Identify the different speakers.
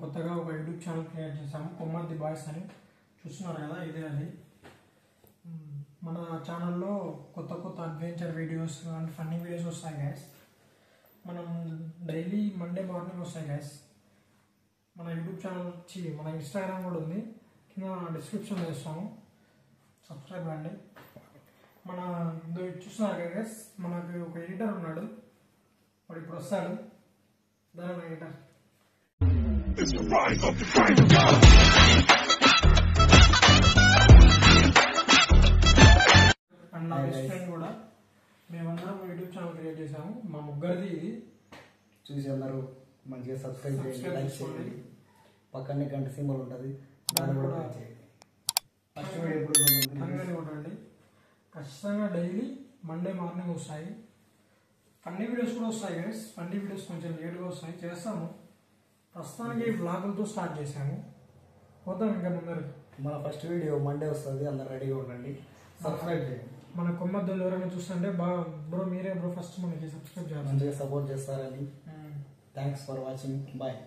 Speaker 1: కొత్తగా ఒక YouTube channel create చేసాము, కొమ్మద్ది బాయ్స్ అని. చూస్తున్నారు కదా, ఇదే అది. మన ఛానల్లో కొత్త కొత్త adventure videos and funny videos వస్తాయి గైస్. మనం డైలీ మండే మార్నింగ్ వస్తాయి గైస్. మన యూట్యూబ్ ఛానల్ వచ్చి మన ఇన్స్టాగ్రామ్ కూడా ఉంది, కింద డిస్క్రిప్షన్లో ఇస్తాము, సబ్స్క్రైబ్ అండి. మన చూస్తున్నారు కదా గైస్, మనకు ఒక ఎడిటర్ ఉన్నాడు, వాడు ఇప్పుడు వస్తాడు. దాని ఎడిటర్ అండ్ నా బెస్ట్ ఫ్రెండ్ కూడా. మేమందరం యూట్యూబ్ ఛానల్ క్రియేట్ చేసాము, మా ముగ్గురిది ఇది.
Speaker 2: చూసి అందరూ మంచిగా సబ్స్క్రైబ్ చేయండి. పక్కనే గంట సింబల్ ఉంటుంది, దాన్ని కూడా
Speaker 1: కొట్టండి. ఖచ్చితంగా డైలీ మండే మార్నింగ్ వస్తాయి. ఫన్నీ వీడియోస్ కూడా వస్తాయి గైస్. ఫన్నీ వీడియోస్ కొంచెం లేట్గా వస్తాయి, చేస్తాము. ప్రస్తుతానికి బ్లాగులతో స్టార్ట్ చేశాము, పోతాం ఇంకా ముందరికి.
Speaker 2: మన ఫస్ట్ వీడియో మండే వస్తుంది, అందరు రెడీగా ఉండండి, సబ్స్క్రైబ్ చేయండి.
Speaker 1: మన కొమ్మద్దులు ఎవరైనా చూస్తుంటే బాగా బ్రో మీరే బ్రో ఫస్ట్ మనకి సబ్స్క్రైబ్ చేయాలి,
Speaker 2: మంచిగా సపోర్ట్ చేస్తారని. Thanks for watching, bye.